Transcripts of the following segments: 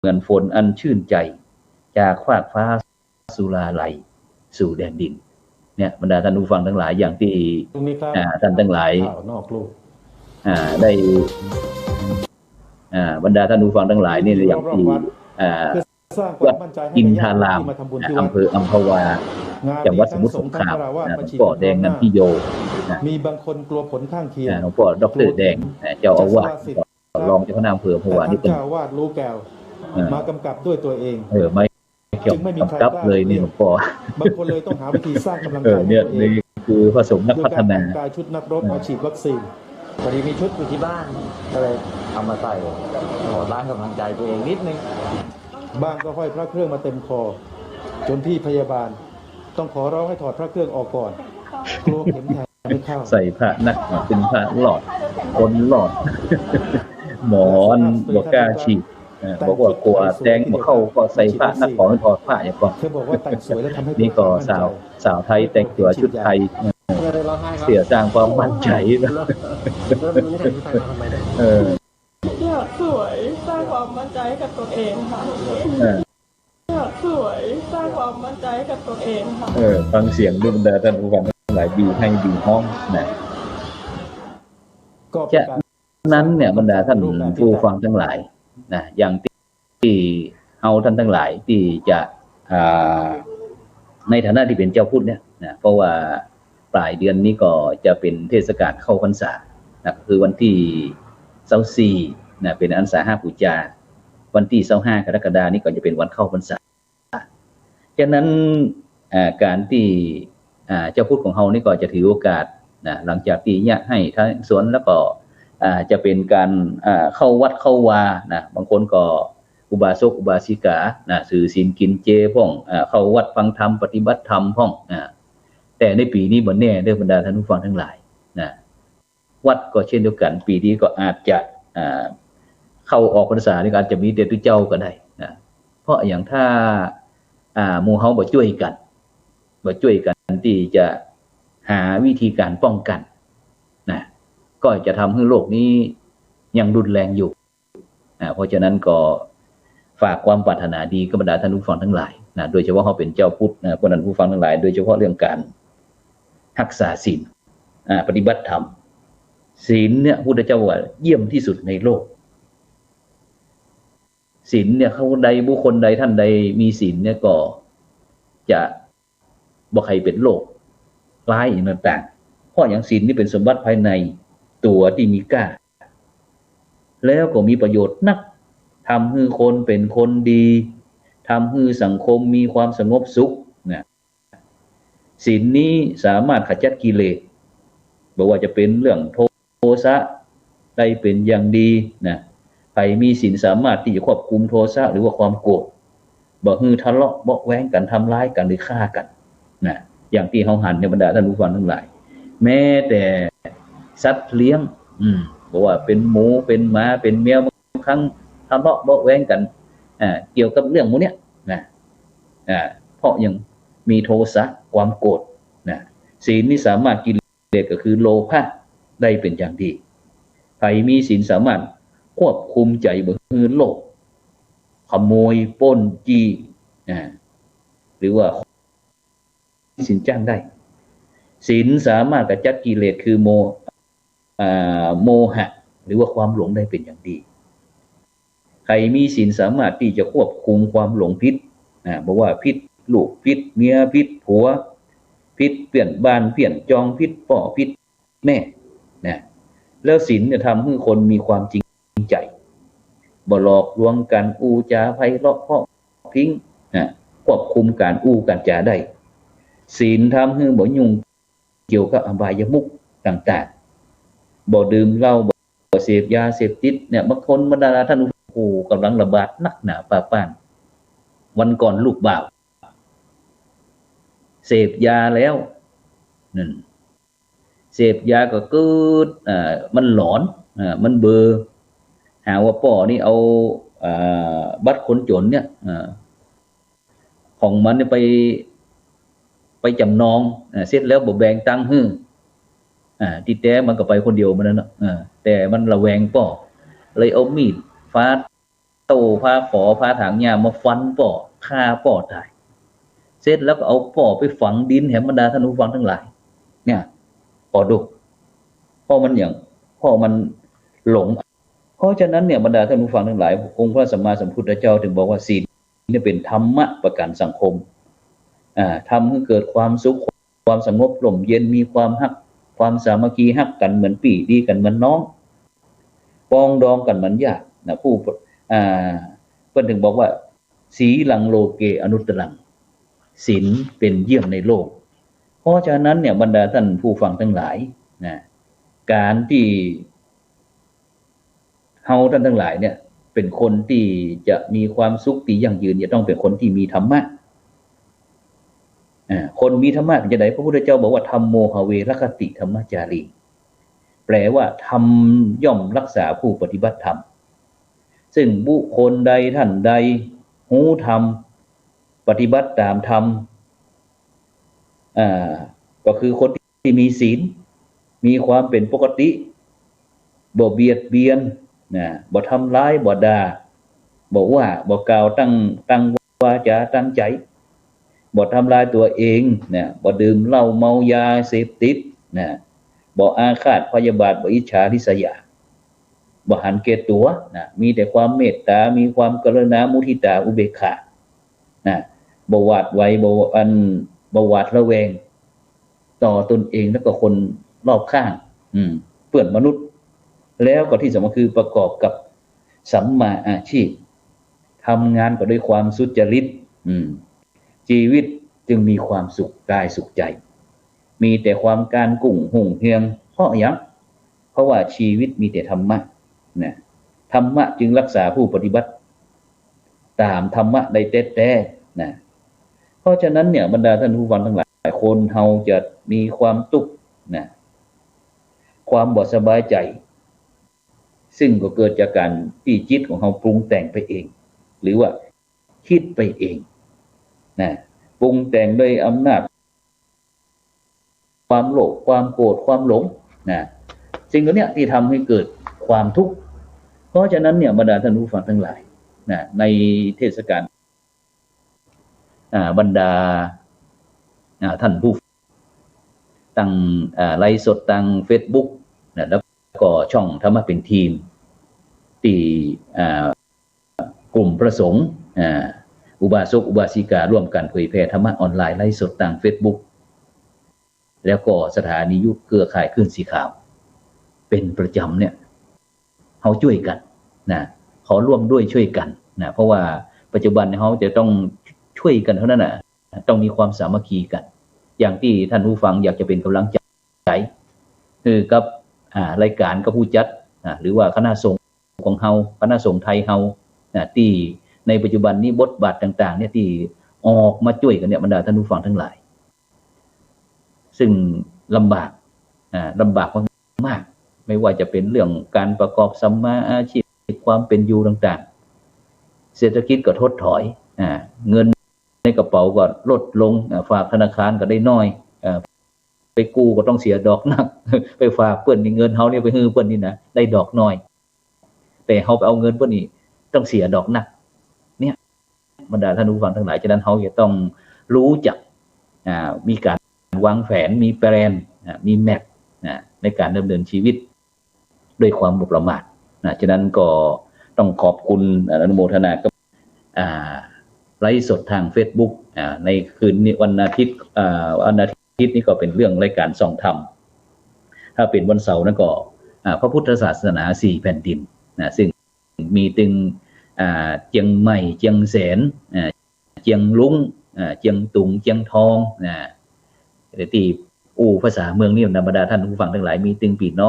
เหมือนฝนอันชื่นใจจากฟากฟ้าสุราไหลสู่แดนดินเนี่ยบรรดาท่านผู้ฟังทั้งหลายอย่างที่ท่านทั้งหลายได้บรรดาท่านผู้ฟังทั้งหลายนี่อย่างที่วัดอินทารามอำเภออัมพวาจังหวัดสมุทรสงครามหลวงพ่อแดงนันทิโยมีบางคนกลัวผลข้างเคียงหลวงพ่อดร.แดงเจ้าอาวาสรองเจ้าคณะอำเภออัมพวานี่เป็นเจ้าอาวาสรู้แก้วมากำกับด้วยตัวเองไม่เกี่ยวกับเลยนี่หลวงพ่อบางคนเลยต้องหาวิธีสร้างกำลังใจเนี่ยนี่คือผสมนักพัฒนาการชุดนักรบมาฉีดวัคซีนพอดีมีชุดอยู่ที่บ้านก็เลยเอามาใส่ขอสร้างกำลังใจตัวเองนิดนึงบ้างก็ห้อยพระเครื่องมาเต็มคอจนพี่พยาบาลต้องขอร้องให้ถอดพระเครื่องออกก่อนกลัวเข็มแทงไม่เข้าใส่พระนักเป็นพระหลอดคนหลอดหมอนบอกกล้าฉีดบอกว่ากลัวแดงมาเข้าก็ใส่พระนักขอให้ถอดพระอย่างก่อนเธอบอกว่าแต่งสวยแล้วทำให้นี่ก็สาวไทยแต่งตัวชุดไทยเสียสร้างความมั่นใจอยากสวยสร้างความมั่นใจกับตัวเองค่ะอยากสวยสร้างความมั่นใจกับตัวเองค่ะฟังเสียงด้วยบรรดาท่านผู้ฟังทั้งหลายดีให้ดีห้องนะจากนั้นเนี่ยบรรดาท่านผู้ฟังทั้งหลายนะอย่างที่เอาท่านทั้งหลายที่จะในฐานะที่เป็นเจ้าพุทธเนี่ยนะเพราะว่าปลายเดือนนี้ก็จะเป็นเทศกาลเข้าพรรษานะคือวันที่24นะเป็นอันสาหปูจาวันที่25กรกฎาคมนี้ก็จะเป็นวันเข้าพรรษาฉะนั้นการที่เจ้าพุทธของเฮานี่ก็จะถือโอกาสนะหลังจากที่เนี่ยให้ทั้งสวนแล้วก็จะเป็นการเข้าวัดเข้าวานะบางคนก็อุบาสกอุบาสิกานะถือศีลกินเจพ่องเข้าวัดฟังธรรมปฏิบัติธรรมพ่องแต่ในปีนี้บ่แน่เด้อบรรดาท่านผู้ฟังทั้งหลายนะวัดก็เช่นเดียวกันปีนี้ก็อาจจะเข้าออกพรรษานี่อาจจะมีเดชเจ้าก็ได้นะเพราะอย่างถ้าหมู่เฮาบ่ช่วยกันที่จะหาวิธีการป้องกันนะก็จะทำให้โลกนี้ยังรุนแรงอยู่เพราะฉะนั้นก็ฝากความปรารถนาดีกับบรรดาท่านผู้ฟังทั้งหลายนะโดยเฉพาะเขาเป็นเจ้าพุทธนะพวกนั้นผู้ฟังทั้งหลายโดยเฉพาะเรื่องการรักษาศีลปฏิบัติธรรมศีลเนี่ยพุทธเจ้าว่าเยี่ยมที่สุดในโลกศีลเนี่ยเขาใดบุคคลใดท่านใดมีศีลเนี่ยก็จะบ่ใครเป็นโรคร้ายอย่างต่างๆเพราะอย่างศีลนี่เป็นสมบัติภายในตัวที่มีค่าแล้วก็มีประโยชน์นักทำให้คนเป็นคนดีทำให้สังคมมีความสงบสุขนะศีลนี้สามารถขจัดกิเลสบอกว่าจะเป็นเรื่องโทสะได้เป็นอย่างดีนะใครมีศีลสามารถที่จะควบคุมโทสะหรือว่าความโกรธบ่ฮือทะเลาะเบาะแว้งกันทำร้ายกันหรือฆ่ากันนะอย่างที่เฮาหันในบรรดาท่านผู้ฟังทั้งหลายแม้แต่สัตว์เลี้ยงบอกว่าเป็นหมูเป็นหมาเป็นแมวบางครั้งทะเลาะเบาะแว้งกันเกี่ยวกับเรื่องพวกเนี้ยนะเพราะยังมีโทสะความโกรธนะศีลนี่สามารถกิเลสก็คือโลภะได้เป็นอย่างดีใครมีศีลสามารถควบคุมใจบ่ฮือโลภขโมยปล้นจี้หรือว่าศีลจ้างได้ศีลสามารถกำจัดกิเลสคือโมหะหรือว่าความหลงได้เป็นอย่างดีใครมีศีลสามารถที่จะควบคุมความหลงผิดบอกว่าผิดลูกผิดเมียผิดผัวผิดเปลี่ยนบ้านเปลี่ยนจองผิดพ่อผิดแม่นะแล้วศีลเนี่ยทำให้คนมีความจริงใจบ่หลอกลวงกันอูจาไพเราะเพราะพิ้งควบคุมการอู้การจาได้ศีลทำให้บ่ยุ่งเกี่ยวกับอบายมุขต่างๆบ่ดื่มเหล้าบ่เสพยาเสพติดเนี่ยบางคนบรรดาท่านกำลังระบาดนักหนาป่าป้านวันก่อนลูกบ่าวเสพยาแล้วนั่นเสพยาก็เกิดมันหลอนมันเบอหาว่าป่อนี่เอาบัตรคนจนเนี่ยของมันเนี่ยไปจำนองเสร็จแล้วบ่แบ่งตังค์ให้ที่แท้มันก็ไปคนเดียวมันนั่นแต่มันระแวงป่อเลยเอามีดฟาด โตพาขอพาถางหญ้ามาฟันป่อฆ่าป่อตายเสร็จแล้วก็เอาป่อไปฝังดินแหมบรรดาท่านผู้ฟังทั้งหลายเนี่ยป่อดุพ่อมันอย่างพ่อมันหลงเพราะฉะนั้นเนี่ยบรรดาท่านผู้ฟังทั้งหลายองค์พระสัมมาสัมพุทธเจ้าถึงบอกว่าศีลเนี่ยเป็นธรรมะประกันสังคมทำให้เกิดความสุขความสงบร่มเย็นมีความฮักความสามัคคีฮักกันเหมือนปี่ดีกันเหมือนน้องปองดองกันเหมือนญาตินะผู้เพิ่นถึงบอกว่าสีลังโลเกอนุตตรังศีลเป็นเยี่ยมในโลกเพราะฉะนั้นเนี่ยบรรดาท่านผู้ฟังทั้งหลายนะการที่เฮาท่านทั้งหลายเนี่ยเป็นคนที่จะมีความสุขที่ยั่งยืนจะต้องเป็นคนที่มีธรรมะคนมีธรรมะเป็นจังได๋พระพุทธเจ้าบอกว่าธัมโมหเวรคติธรรมจารีแปลว่าธรรมย่อมรักษาผู้ปฏิบัติธรรมซึ่งบุคคลใดท่านใดรู้ธรรมปฏิบัติตามธรรมก็คือคนที่มีศีลมีความเป็นปกติบ่เบียดเบียนบ่ทำร้ายบ่ด่าบ่ว่าบ่กล่าวตั้งวาจาตั้งใจบ่ทำลายตัวเองบ่ดื่มเหล้าเมายาเสพติดบ่อาฆาตพยาบาทบ่อิจฉาริษยาบ่หันเกตตัวมีแต่ความเมตตามีความกรุณามุทิตาอุเบกขาบ่หวาดไหวบ่หวาดระแวงต่อตนเองแล้วก็คนรอบข้างเพื่อนมนุษย์แล้วก็ที่สำคัญคือประกอบกับสัมมาอาชีพทำงานก็ด้วยความสุจริตชีวิตจึงมีความสุขกายสุขใจมีแต่ความการกุ้งหุ่งเฮียงเพราะอย่างเพราะว่าชีวิตมีแต่ธรรมะธรรมะจึงรักษาผู้ปฏิบัติตามธรรมะได้แท้ๆเพราะฉะนั้นเนี่ยบรรดาท่านผู้ฟังทั้งหลายคนเฮาจะมีความทุกข์ความบ่สบายใจซึ่งก็เกิดจากการที่จิตของเฮาปรุงแต่งไปเองหรือว่าคิดไปเองปรุงแต่งด้วยอำนาจความโลภความโกรธความหลงสิ่งเหล่านี้ที่ทำให้เกิดความทุกข์เพราะฉะนั้นเนี่ยบรรดาท่านผู้ฟังทั้งหลายในเทศกาลบรรดาท่านผู้ตั้งไลฟ์สดตั้ง Facebook แล้วก็ช่องธรรมะเป็นทีมที่กลุ่มพระสงฆ์อุบาสกอุบาสิการ่วมกันเผยแพร่ธรรมะออนไลน์ไลฟ์สดทาง Facebook แล้วก็สถานียุคเครือข่ายคลื่นสีขาวเป็นประจำเนี่ยเฮาช่วยกันขอร่วมด้วยช่วยกันเพราะว่าปัจจุบันเฮาจะต้องช่วยกันเท่านั้นต้องมีความสามัคคีกันอย่างที่ท่านผู้ฟังอยากจะเป็นกำลังใจคือกับรายการกับผู้จัดหรือว่าคณะสงฆ์ของเฮาคณะสงฆ์ไทยเฮาที่ในปัจจุบันนี้บทบาทต่างๆเนี่ยที่ออกมาช่วยกันเนี่ยบรรดาท่านผู้ฟังทั้งหลายซึ่งลำบากมากไม่ว่าจะเป็นเรื่องการประกอบสัมมาอาชีพความเป็นอยู่ต่างๆเศรษฐกิจก็ถดถอยเงินในกระเป๋าก็ลดลงฝากธนาคารก็ได้น้อยไปกู้ก็ต้องเสียดอกหนักไปฝากเปิ้นนี่เงินเฮาเนี่ยไปฮื้อเปิ้นนี่นะได้ดอกน้อยแต่เฮาไปเอาเงินเปิ้นนี่ต้องเสียดอกหนักเนี่ยบรรดาท่านผู้ฟังทั้งหลายฉะนั้นเฮาจะต้องรู้จักมีการวางแผนมีแปลนมีแมปในการดำเนินชีวิตด้วยความบ่ประมาทฉะนั้นก็ต้องขอบคุณอนุโมทนากับไลฟ์สดทาง Facebook ในคืนนี้วันอาทิตย์นี้ก็เป็นเรื่องรายการส่องธรรมถ้าเป็นวันเสาร์นั้นก็พระพุทธศาสนา4แผ่นดินซึ่งมีตึงเจียงใหม่เจียงแสนเจียงลุงเจียงตุงเจียงทองที่ภาษาเมืองนี่ธรรมดาท่านผู้ฟังทั้งหลายมีตึงพี่น้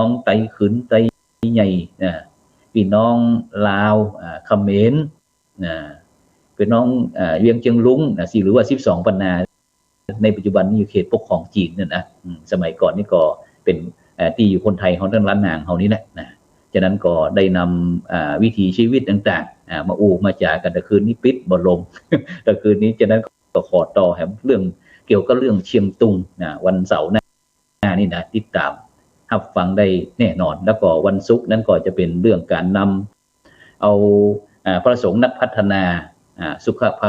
องไต้ขืนไต้ใหญ่พี่น้องลาวเขมรพี่น้องเวียงเจียงลุงหรือว่า12ปันนาในปัจจุบันนี้อยู่เขตปกครองจีนนั่นนะสมัยก่อนนี่ก็เป็นที่อยู่คนไทยเขาทั้งล้านนางเขานี่แหละฉะนั้นก็ได้นำวิถีชีวิตต่างๆมาจากันแต่คืนนี้ปิดบ่ลงแต่คืนนี้ฉะนั้นก็ขอต่อแถมเรื่องเกี่ยวกับเรื่องเชียงตุงวันเสาร์หน้านี่นะติดตามรับฟังได้แน่นอนแล้วก็วันศุกร์นั้นก็จะเป็นเรื่องการน เอาพระสงฆ์นักพัฒนาสุขภา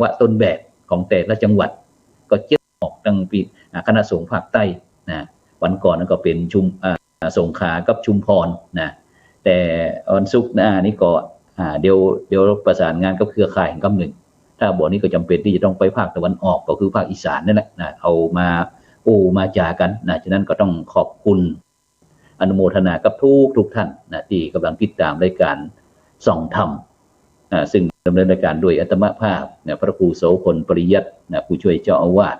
วะต้นแบบของแต่ละจังหวัดก็เจ็บออกตั้งปีคณะสงฆ์ภาคใต้นะวันก่อนนั้นก็เป็นสงขลากับชุมพรนะแต่วันศุกร์หน้านี้ก็เดี๋ยวประสานงานกับเครือข่ายแห่งกำหนึ่งถ้าบอกนี้ก็จำเป็นที่จะต้องไปภาคตะวันออกก็คือภาคอีสานนั่นแหละนะเอามาจากันนะฉะนั้นก็ต้องขอบคุณอนุโมทนากับทุกท่านนะที่กำลังติดตามรายการส่องธรรมซึ่งดำเนินรายการโดยอัตมภาพพระครูโสพลปริยัติผู้ช่วยเจ้าอาวาส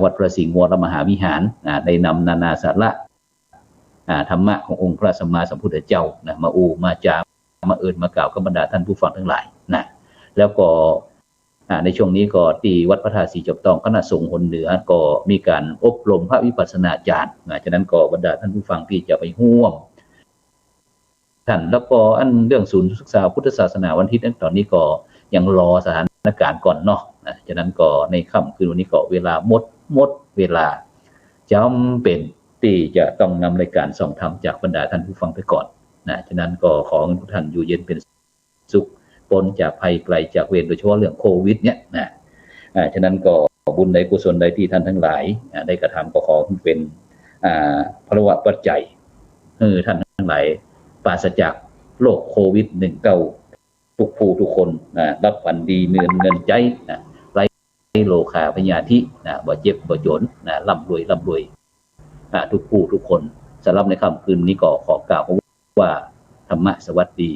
วัดพระสิงห์วรมหาวิหารได้นำนานาสาระธรรมะขององค์พระสัมมาสัมพุทธเจ้ามามาจามาเอิญมากล่าวกับบรรดาท่านผู้ฟังทั้งหลายนะแล้วก็ในช่วงนี้ก็ที่วัดพระธาตุสีจบตองคณะสงฆ์หนเหนือก็มีการอบรมพระวิปัสสนาจารย์ฉะนั้นก็บรรดาท่านผู้ฟังที่จะไปร่วมท่านแล้วก็เรื่องศูนย์ศึกษาพุทธศาสนาวันอาทิตย์ตอนนี้ก็ยังรอสถานการณ์ก่อนเนาะฉะนั้นก็ในค่ำคืนวันนี้ก็เวลาหมดเวลาจำเป็นที่จะต้องนำรายการส่องธรรมจากบรรดาท่านผู้ฟังไปก่อนฉะนั้นก็ขอให้ทุกท่านอยู่เย็นเป็นสุขพ้นจากภัยไกลจากเวรโดยเฉพาะเรื่องโควิดเนี่ยฉะนั้นก็บุญใดกุศลใดที่ท่านทั้งหลายได้กระทำก็ขอเป็นพระวะปัจจัยท่านทั้งหลายปราศจากโรคโควิด-19ทุกผู้ทุกคนรับฝันดีเงินใจไร้โลคาพยาธิบ่เจ็บบ่จนร่ำรวยทุกผู้ทุกคนสำหรับในค่ำคืนนี้ก็ขอกล่าวว่าธรรมะสวัสดี